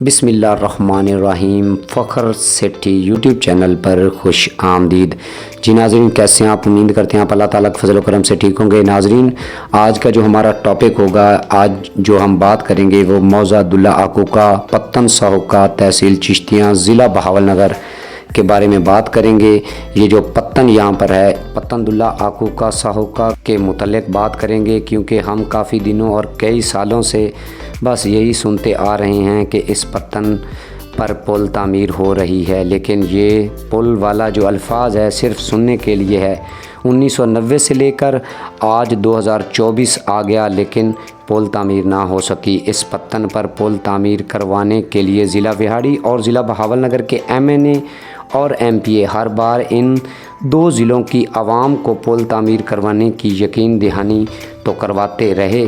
بسم اللہ الرحمن الرحیم۔ فخر سیٹھی یوٹیوب چینل پر خوش آمدید۔ جی ناظرین، کیسے ہیں آپ؟ امید کرتے ہیں آپ اللہ تعالیٰ کے فضل و کرم سے ٹھیک ہوں گے۔ ناظرین، آج کا جو ہمارا ٹاپک ہوگا، آج جو ہم بات کریں گے وہ موضوع عبداللہ آکو کا پتن سہوکا، تحصیل چشتیاں، ضلع بہاول نگر کے بارے میں بات کریں گے۔ یہ جو پتن یہاں پر ہے، پتن عبداللہ آکو کا سہوکا کے متعلق بات کریں گے، کیونکہ ہم کافی دنوں اور کئی سالوں سے بس یہی سنتے آ رہے ہیں کہ اس پتن پر پل تعمیر ہو رہی ہے، لیکن یہ پل والا جو الفاظ ہے صرف سننے کے لیے ہے۔ 1990 سے لے کر آج 2024 آ گیا، لیکن پل تعمیر نہ ہو سکی۔ اس پتن پر پل تعمیر کروانے کے لیے ضلع وہاڑی اور ضلع بہاول نگر کے MNA اور MP ہر بار ان دو ضلعوں کی عوام کو پل تعمیر کروانے کی یقین دہانی تو کرواتے رہے،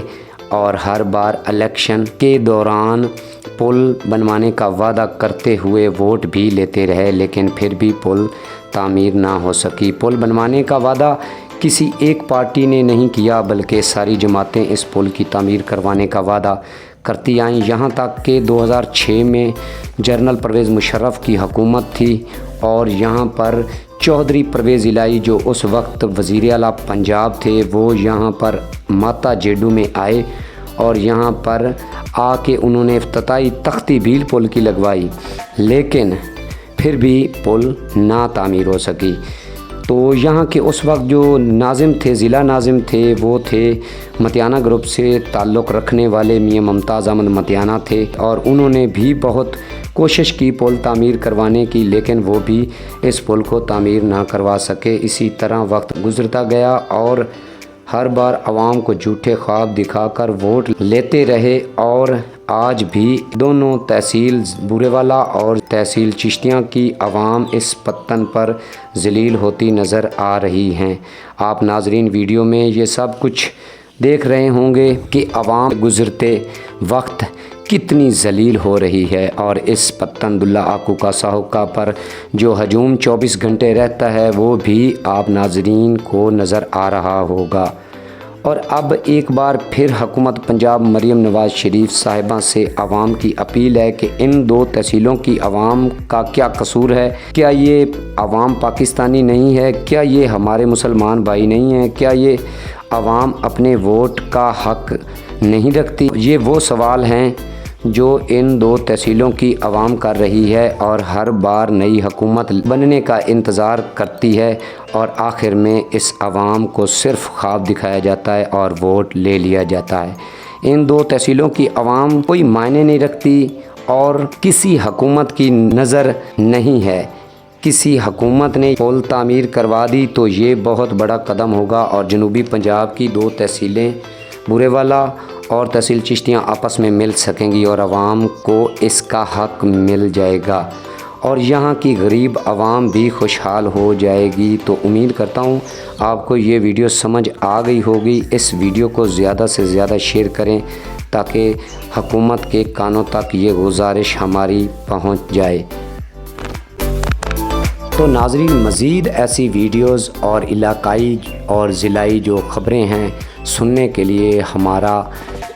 اور ہر بار الیکشن کے دوران پل بنوانے کا وعدہ کرتے ہوئے ووٹ بھی لیتے رہے، لیکن پھر بھی پل تعمیر نہ ہو سکی۔ پل بنوانے کا وعدہ کسی ایک پارٹی نے نہیں کیا، بلکہ ساری جماعتیں اس پل کی تعمیر کروانے کا وعدہ کرتی آئیں، یہاں تک کہ 2006 میں جنرل پرویز مشرف کی حکومت تھی، اور یہاں پر چودھری پرویز الہی جو اس وقت وزیر اعلیٰ پنجاب تھے، وہ یہاں پر ماتا جیڈو میں آئے اور یہاں پر آ کے انہوں نے افتتاحی تختی بھیل پل کی لگوائی، لیکن پھر بھی پل نہ تعمیر ہو سکی۔ تو یہاں کے اس وقت جو ناظم تھے، ضلع ناظم تھے، وہ تھے متیانہ گروپ سے تعلق رکھنے والے میاں ممتاز احمد متیانہ تھے، اور انہوں نے بھی بہت کوشش کی پل تعمیر کروانے کی، لیکن وہ بھی اس پل کو تعمیر نہ کروا سکے۔ اسی طرح وقت گزرتا گیا اور ہر بار عوام کو جھوٹے خواب دکھا کر ووٹ لیتے رہے، اور آج بھی دونوں تحصیل بورے والا اور تحصیل چشتیاں کی عوام اس پتن پر ذلیل ہوتی نظر آ رہی ہیں۔ آپ ناظرین ویڈیو میں یہ سب کچھ دیکھ رہے ہوں گے کہ عوام گزرتے وقت کتنی ذلیل ہو رہی ہے، اور اس پتن عبداللہ آکو کا سہوکا پر جو ہجوم 24 گھنٹے رہتا ہے وہ بھی آپ ناظرین کو نظر آ رہا ہوگا۔ اور اب ایک بار پھر حکومت پنجاب مریم نواز شریف صاحبہ سے عوام کی اپیل ہے کہ ان دو تحصیلوں کی عوام کا کیا قصور ہے؟ کیا یہ عوام پاکستانی نہیں ہے؟ کیا یہ ہمارے مسلمان بھائی نہیں ہیں؟ کیا یہ عوام اپنے ووٹ کا حق نہیں رکھتی؟ یہ وہ سوال ہیں جو ان دو تحصیلوں کی عوام کر رہی ہے، اور ہر بار نئی حکومت بننے کا انتظار کرتی ہے، اور آخر میں اس عوام کو صرف خواب دکھایا جاتا ہے اور ووٹ لے لیا جاتا ہے۔ ان دو تحصیلوں کی عوام کوئی معنی نہیں رکھتی اور کسی حکومت کی نظر نہیں ہے۔ کسی حکومت نے پل تعمیر کروا دی تو یہ بہت بڑا قدم ہوگا، اور جنوبی پنجاب کی دو تحصیلیں بورے والا اور تحصیل چشتیاں آپس میں مل سکیں گی، اور عوام کو اس کا حق مل جائے گا، اور یہاں کی غریب عوام بھی خوشحال ہو جائے گی۔ تو امید کرتا ہوں آپ کو یہ ویڈیو سمجھ آ گئی ہوگی۔ اس ویڈیو کو زیادہ سے زیادہ شیئر کریں تاکہ حکومت کے کانوں تک یہ گزارش ہماری پہنچ جائے۔ تو ناظرین، مزید ایسی ویڈیوز اور علاقائی اور ضلعی جو خبریں ہیں سننے کے لیے ہمارا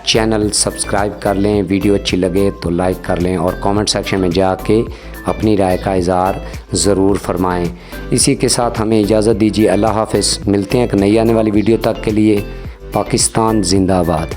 چینل سبسکرائب کر لیں۔ ویڈیو اچھی لگے تو لائک کر لیں، اور کامنٹ سیکشن میں جا کے اپنی رائے کا اظہار ضرور فرمائیں۔ اسی کے ساتھ ہمیں اجازت دیجیے، اللہ حافظ۔ ملتے ہیں ایک نئی آنے والی ویڈیو تک کے لیے۔ پاکستان زندہ باد۔